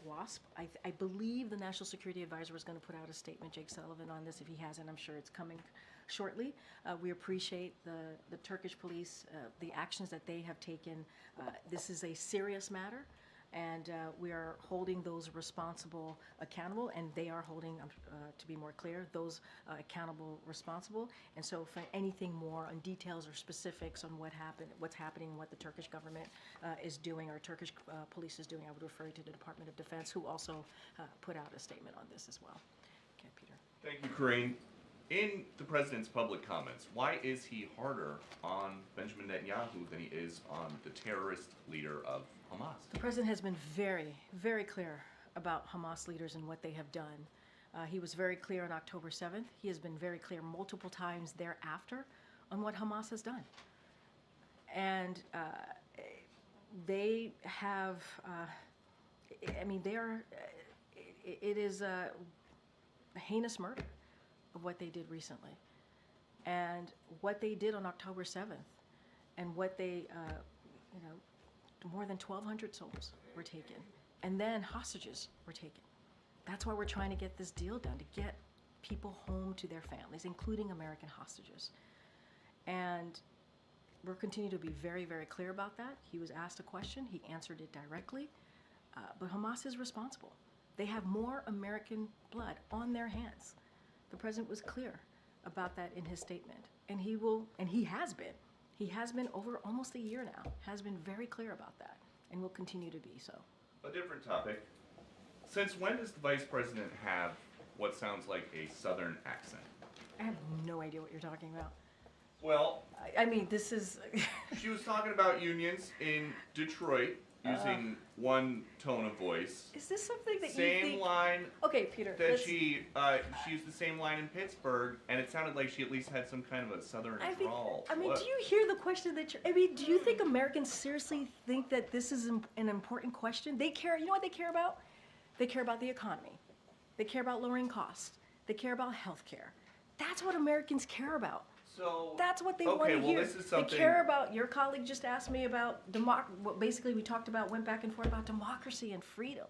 WASP. I believe the National Security Advisor was going to put out a statement, Jake Sullivan, on this. If he hasn't, I'm sure it's coming shortly. We appreciate the Turkish police, the actions that they have taken. This is a serious matter, and we are holding those responsible accountable, and they are holding, to be more clear, those accountable responsible. And so for anything more on details or specifics on what's happening, what the Turkish government is doing, or Turkish police is doing, I would refer you to the Department of Defense, who also put out a statement on this as well. Okay, Peter. Thank you, Karine. In the president's public comments, why is he harder on Benjamin Netanyahu than he is on the terrorist leader of Hamas? The president has been very, very clear about Hamas leaders and what they have done. He was very clear on October 7th. He has been very clear multiple times thereafter on what Hamas has done. And they have, it is a heinous murder of what they did recently. And what they did on October 7th, and what they, more than 1,200 souls were taken. And then hostages were taken. That's why we're trying to get this deal done, to get people home to their families, including American hostages. And we'll continue to be very, very clear about that. He was asked a question. He answered it directly. But Hamas is responsible. They have more American blood on their hands. The president was clear about that in his statement. And he has been over almost a year now, has been very clear about that, and will continue to be so. A different topic. Since when does the vice president have what sounds like a southern accent? I have no idea what you're talking about. Well, I mean, this is, she was talking about unions in Detroit using one tone of voice. is this something that you Same think? line Okay, Peter, that let's- she used the same line in Pittsburgh, and it sounded like she at least had some kind of a southern drawl. I mean, What? do you hear the question that you're, I mean, do you think Americans seriously think that this is an important question? They care, you know what they care about? They care about the economy. They care about lowering costs. They care about health care. That's what Americans care about. So That's what they okay, want to well, hear. this is They something. care about, your colleague just asked me about what basically we talked about, went back and forth about democracy and freedom.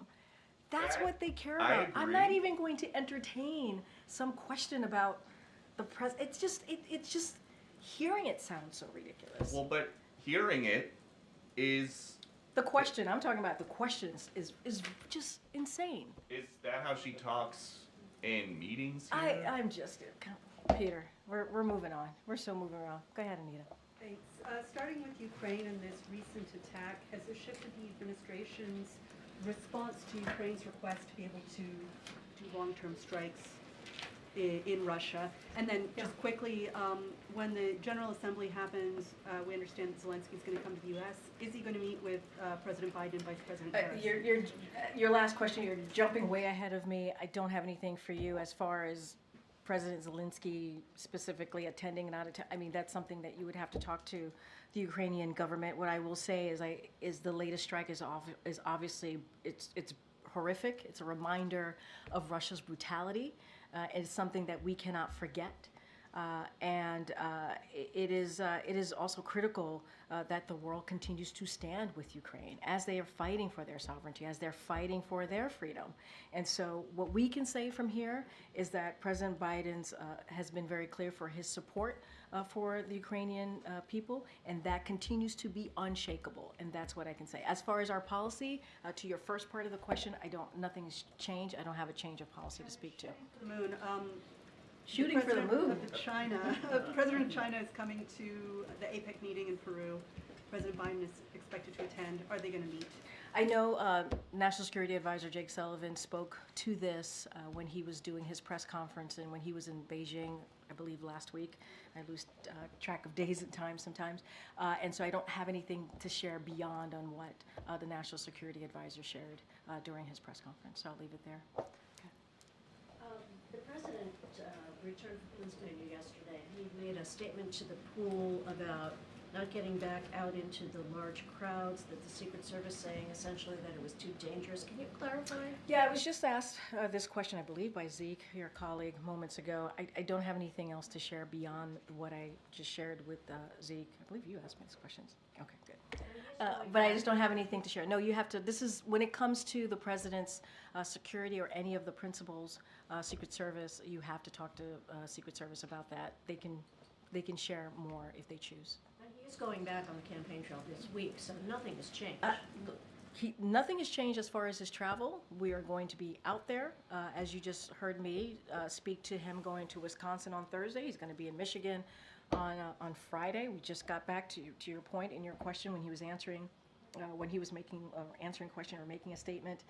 That's That- what they care I about. I'm not agree. even going to entertain some question about the it's just, hearing it sounds so ridiculous. Well, but hearing it is The question, I'm talking about the questions is just insane. that how she talks in meetings here? I'm just, Peter, we're moving on. We're still moving on. Go ahead, Anita. Thanks. Starting with Ukraine and this recent attack, has there shifted the administration's response to Ukraine's request to be able to do long-term strikes in Russia? And then just quickly, when the General Assembly happens, we understand that Zelensky's going to come to the U.S. Is he going to meet with President Biden and Vice President Harris? Your last question, you're jumping way ahead of me. I don't have anything for you as far as President Zelensky specifically attending and not attending. I mean, that's something that you would have to talk to the Ukrainian government. What I will say is the latest strike is obviously it's horrific. It's a reminder of Russia's brutality. It's something that we cannot forget. It is also critical that the world continues to stand with Ukraine as they are fighting for their sovereignty, as they're fighting for their freedom. And so what we can say from here is that President Biden has been very clear for his support for the Ukrainian people, and that continues to be unshakable. And that's what I can say. As far as our policy, to your first part of the question, nothing has changed. I don't have a change of policy to speak to. The moon. Shooting for the moon. President of China is coming to the APEC meeting in Peru. President Biden is expected to attend. Are they going to meet? I know National Security Advisor Jake Sullivan spoke to this when he was doing his press conference and when he was in Beijing, I believe last week. I lose track of days and time sometimes. And so I don't have anything to share beyond on what the National Security Advisor shared during his press conference. So I'll leave it there. The president returned from Pennsylvania yesterday. He made a statement to the pool about not getting back out into the large crowds, that the Secret Service saying essentially that it was too dangerous. Can you clarify? Yeah, I was just asked this question, I believe, by Zeke, your colleague, moments ago. I don't have anything else to share beyond what I just shared with Zeke. I believe you asked me these questions. Okay, good. But I just don't have anything to share. No, you have to, this is, when it comes to the president's security or any of the principals, Secret Service, you have to talk to Secret Service about that. They can share more if they choose. He's going back on the campaign trail this week, so nothing has changed. Nothing has changed as far as his travel. We are going to be out there. As you just heard me speak to him going to Wisconsin on Thursday. He's going to be in Michigan on Friday. We just got back to your point in your question when he was answering answering a question or making a statement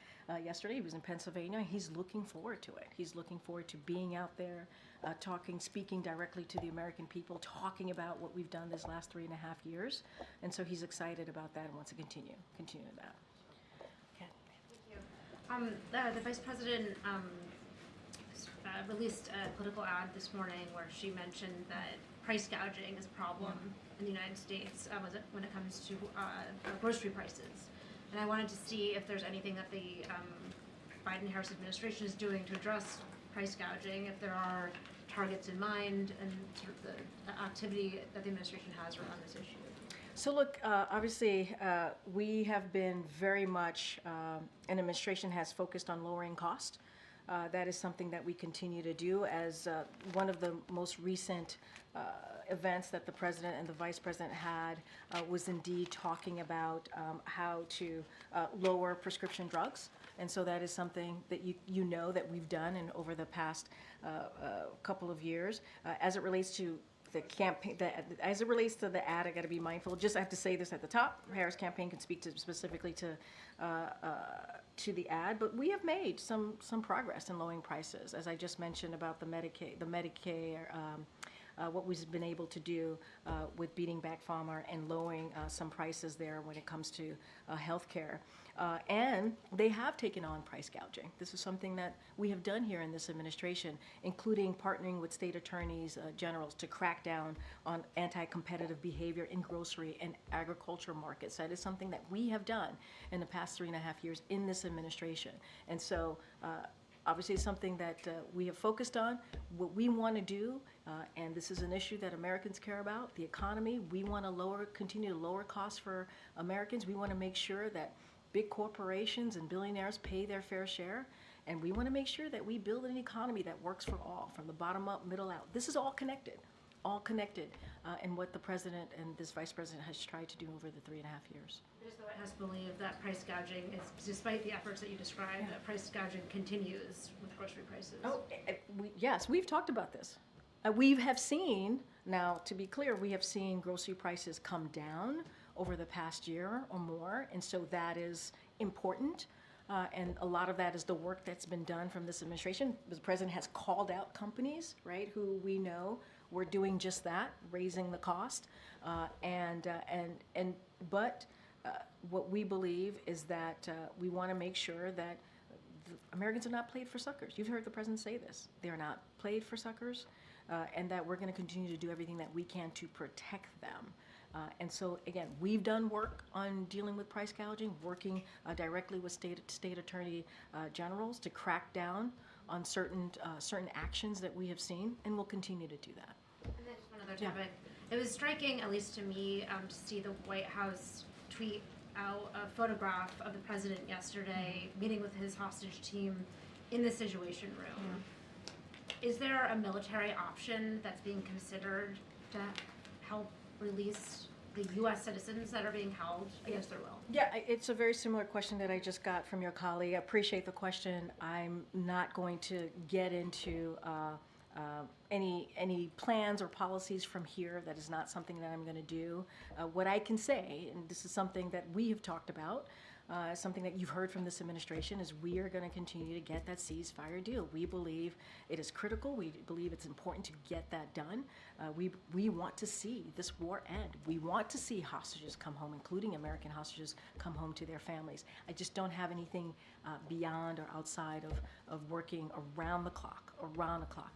yesterday. He was in Pennsylvania. He's looking forward to it. He's looking forward to being out there, speaking directly to the American people, talking about what we've done this last 3.5 years. And so he's excited about that and wants to continue that. The Vice President released a political ad this morning where she mentioned that price gouging is a problem in the United States when it comes to grocery prices. And I wanted to see if there's anything that the Biden-Harris administration is doing to address price gouging, if there are targets in mind, and sort of the activity that the administration has around this issue. So look, obviously, we have been very much, an administration has focused on lowering cost. That is something that we continue to do, as one of the most recent events that the president and the vice president had was indeed talking about how to lower prescription drugs. And so that is something that you know that we've done and over the past couple of years. As it relates to the campaign, as it relates to the ad, I got to be mindful. Just I have to say this at the top. Harris campaign can speak to specifically to the ad, but we have made some progress in lowering prices, as I just mentioned about the Medicare what we've been able to do with beating back pharma and lowering some prices there when it comes to healthcare. And they have taken on price gouging. This is something that we have done here in this administration, including partnering with state attorneys generals to crack down on anti-competitive behavior in grocery and agriculture markets. That is something that we have done in the past 3.5 years in this administration. And so obviously it's something that we have focused on. What we want to do, and this is an issue that Americans care about, the economy, we want to continue to lower costs for Americans. We want to make sure that big corporations and billionaires pay their fair share, and we want to make sure that we build an economy that works for all, from the bottom up, middle out. This is all connected, and what the president and this vice president has tried to do over the 3.5 years. Does the White House believe that price gouging is, despite the efforts that you described, that price gouging continues with grocery prices? Yes, we've talked about this. We have seen, now to be clear, we have seen grocery prices come down over the past year or more, and so that is important. And a lot of that is the work that's been done from this administration. The president has called out companies, right, who we know were doing just that, raising the cost. But what we believe is that we want to make sure that Americans are not played for suckers. You've heard the president say this. They're not played for suckers, and that we're going to continue to do everything that we can to protect them. And so, again, we've done work on dealing with price gouging, working directly with state attorney generals to crack down on certain actions that we have seen, and we'll continue to do that. And then just one other topic. It was striking, at least to me, to see the White House tweet out a photograph of the president yesterday meeting with his hostage team in the Situation Room. Is there a military option that's being considered to help release the U.S. citizens that are being held against their will? Yeah, it's a very similar question that I just got from your colleague. I appreciate the question. I'm not going to get into any plans or policies from here. That is not something that I'm going to do. What I can say, and this is something that we have talked about, something that you've heard from this administration, is we are going to continue to get that ceasefire deal. We believe it is critical. We believe it's important to get that done. We want to see this war end. We want to see hostages come home, including American hostages, come home to their families. I just don't have anything beyond or outside of working around the clock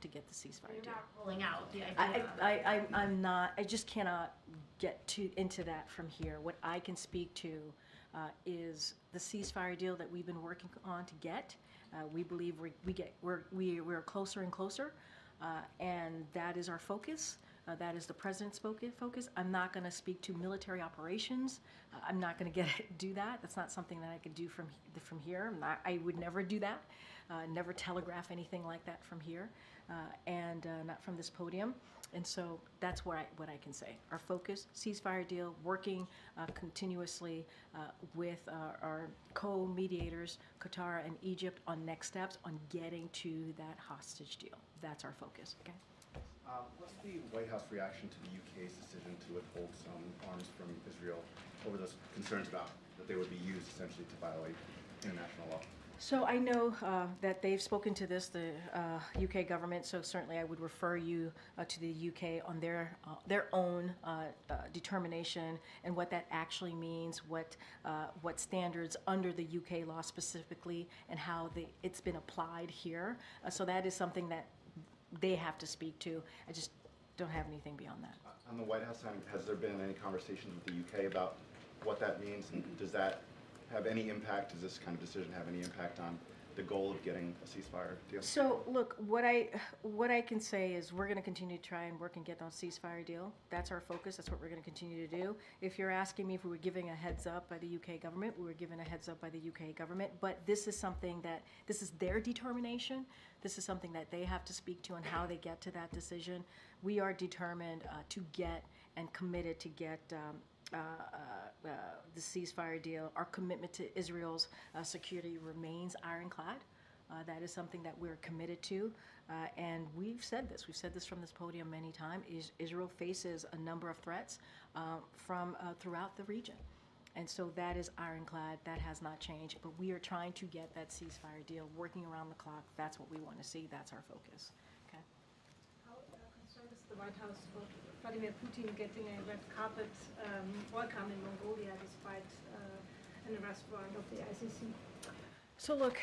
to get the ceasefire deal. You're not rolling out the idea. I'm not. I just cannot get into that from here. What I can speak to is the ceasefire deal that we've been working on to get. We believe we're closer and closer, and that is our focus. That is the president's focus. I'm not going to speak to military operations. I'm not going to do that. That's not something that I could do from here. I would never do that. Never telegraph anything like that from here, and not from this podium. And so that's what I can say. Our focus, ceasefire deal, working continuously with our co-mediators, Qatar and Egypt, on next steps on getting to that hostage deal. That's our focus, okay? What's the White House reaction to the UK's decision to withhold some arms from Israel over those concerns about that they would be used essentially to violate international law? So I know that they've spoken to this, the UK government, so certainly I would refer you to the UK on their own determination and what that actually means, what standards under the UK law specifically, and how it's been applied here. So that is something that they have to speak to. I just don't have anything beyond that. On the White House side, has there been any conversations with the UK about what that means, and does that have any impact? Does this kind of decision have any impact on the goal of getting a ceasefire deal? So look, what I can say is we're going to continue to try and work and get on a ceasefire deal. That's our focus. That's what we're going to continue to do. If you're asking me if we were giving a heads up by the UK government, we were given a heads up by the UK government. But this is something this is their determination. This is something that they have to speak to and how they get to that decision. We are determined to get and committed to get the ceasefire deal. Our commitment to Israel's security remains ironclad. That is something that we're committed to, and we've said this. We've said this from this podium many times. Israel faces a number of threats from throughout the region, and so that is ironclad. That has not changed. But we are trying to get that ceasefire deal working around the clock. That's what we want to see. That's our focus. Okay. How concerned is the White House for Vladimir Putin getting a red carpet welcome in Mongolia despite an arrest warrant of the ICC? So look,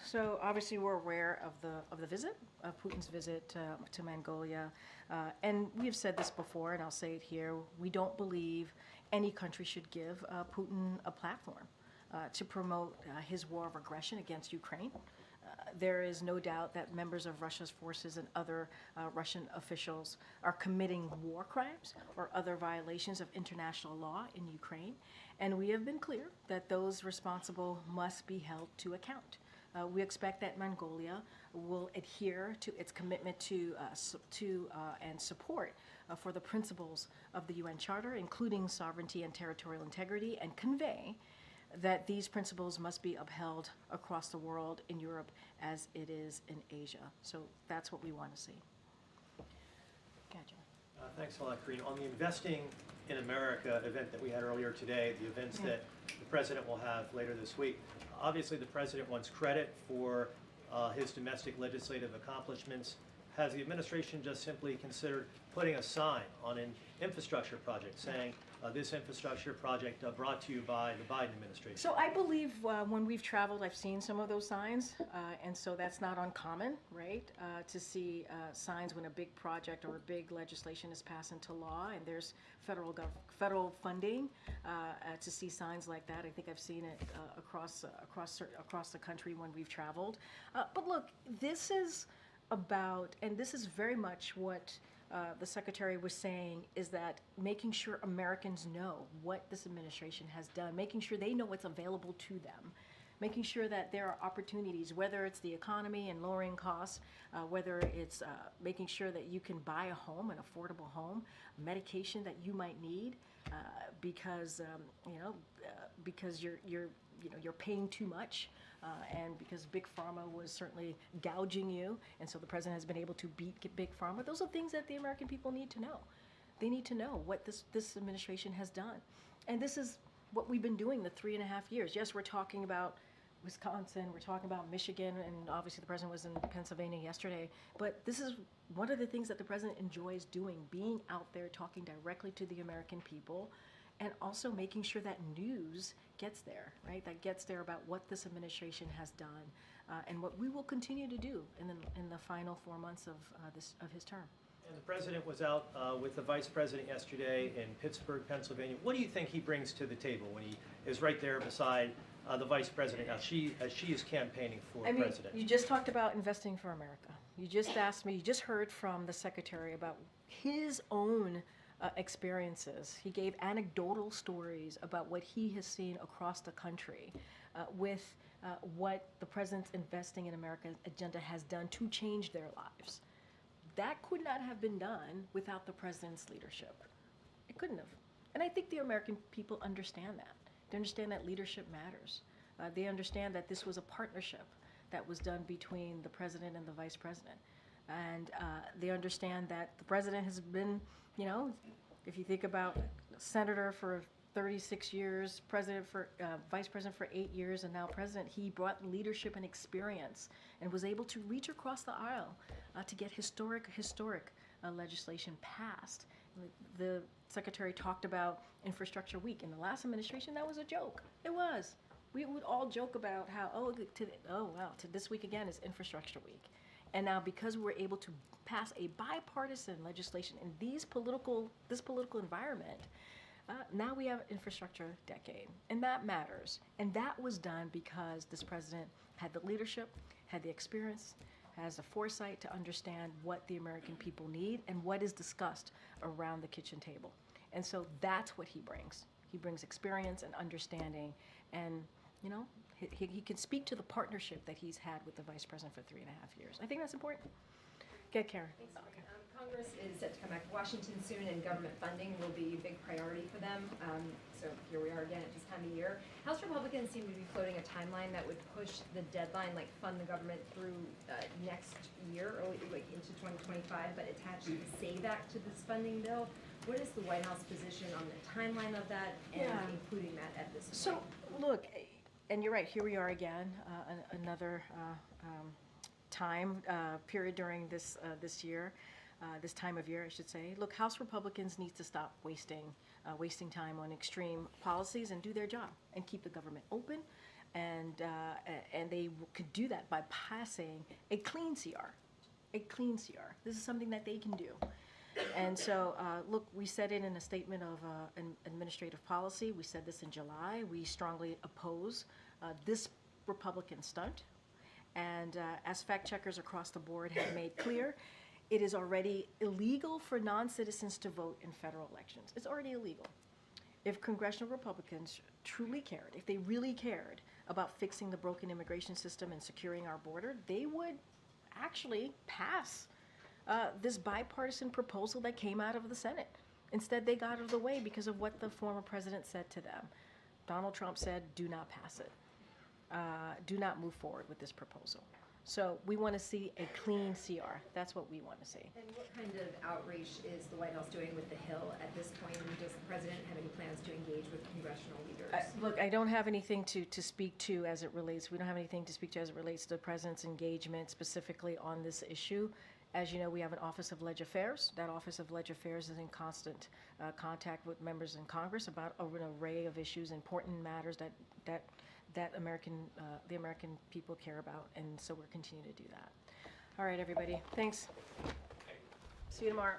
so obviously we're aware of the visit, of Putin's visit to Mongolia, and we've said this before, and I'll say it here: we don't believe any country should give Putin a platform to promote his war of aggression against Ukraine. There is no doubt that members of Russia's forces and other Russian officials are committing war crimes or other violations of international law in Ukraine, and we have been clear that those responsible must be held to account. We expect that Mongolia will adhere to its commitment to and support for the principles of the UN Charter, including sovereignty and territorial integrity, and convey that these principles must be upheld across the world, in Europe as it is in Asia. So that's what we want to see. Gotcha. Thanks a lot, Karine. On the Investing in America event that we had earlier today, the events that the President will have later this week, obviously the President wants credit for his domestic legislative accomplishments. Has the administration just simply considered putting a sign on an infrastructure project saying this infrastructure project brought to you by the Biden administration? So I believe when we've traveled, I've seen some of those signs, and so that's not uncommon, right? To see signs when a big project or a big legislation is passed into law, and there's federal funding. To see signs like that, I think I've seen it across the country when we've traveled. But look, this is about, and this is very much what the Secretary was saying, is that making sure Americans know what this administration has done, making sure they know what's available to them, making sure that there are opportunities, whether it's the economy and lowering costs, whether it's making sure that you can buy a home, an affordable home, medication that you might need, because because you're paying too much. And because Big Pharma was certainly gouging you, and so the President has been able to beat Big Pharma. Those are things that the American people need to know. They need to know what this administration has done. And this is what we've been doing the 3.5 years. Yes, we're talking about Wisconsin, we're talking about Michigan, and obviously the President was in Pennsylvania yesterday. But this is one of the things that the President enjoys doing, being out there talking directly to the American people, and also making sure that news gets there, right? That gets there about what this administration has done, and what we will continue to do in the final 4 months of his term. And the President was out with the Vice President yesterday in Pittsburgh, Pennsylvania. What do you think he brings to the table when he is right there beside the Vice President as she is campaigning for President? You just talked about investing for America. You just asked me, you just heard from the Secretary about his own experiences. He gave anecdotal stories about what he has seen across the country with what the President's Investing in America agenda has done to change their lives. That could not have been done without the President's leadership. It couldn't have. And I think the American people understand that. They understand that leadership matters. They understand that this was a partnership that was done between the President and the Vice President. And they understand that the President has been, if you think about Senator for 36 years, Vice President for 8 years, and now President, he brought leadership and experience and was able to reach across the aisle to get historic legislation passed. The Secretary talked about Infrastructure Week. In the last administration, that was a joke. It was. We would all joke about how, to this week again is Infrastructure Week. And now because we're able to pass a bipartisan legislation in this political environment, now we have infrastructure decade, and that matters. And that was done because this President had the leadership, had the experience, has the foresight to understand what the American people need and what is discussed around the kitchen table. And so that's what he brings. He brings experience and understanding, and he can speak to the partnership that he's had with the Vice President for 3.5 years. I think that's important. Get Karen. Thanks, Congress is set to come back to Washington soon, and government funding will be a big priority for them. So here we are again at this time of year. House Republicans seem to be floating a timeline that would push the deadline, like fund the government through next year, or like into 2025, but attach the SAVE Act to this funding bill. What is the White House position on the timeline of that and including that at this point? So, look, and you're right, here we are again, another time period during this year. this time of year, I should say. Look, House Republicans need to stop wasting time on extreme policies and do their job and keep the government open. And they could do that by passing a clean CR. A clean CR. This is something that they can do. And so, look, we said it in a statement of an administrative policy. We said this in July. We strongly oppose this Republican stunt. And as fact checkers across the board have made clear, it is already illegal for non-citizens to vote in federal elections. It's already illegal. If congressional Republicans truly cared, if they really cared about fixing the broken immigration system and securing our border, they would actually pass this bipartisan proposal that came out of the Senate. Instead, they got out of the way because of what the former president said to them. Donald Trump said, do not pass it. Do not move forward with this proposal. So we want to see a clean CR. That's what we want to see. And what kind of outreach is the White House doing with the Hill at this point? And does the president have any plans to engage with congressional leaders? Look, I don't have anything to speak to as it relates. We don't have anything to speak to as it relates to the president's engagement specifically on this issue. As you know, we have an Office of Leg Affairs. That Office of Leg Affairs is in constant contact with members in Congress about an array of issues, important matters that the American people care about, and so we're continuing to do that. All right, everybody. Thanks. See you tomorrow.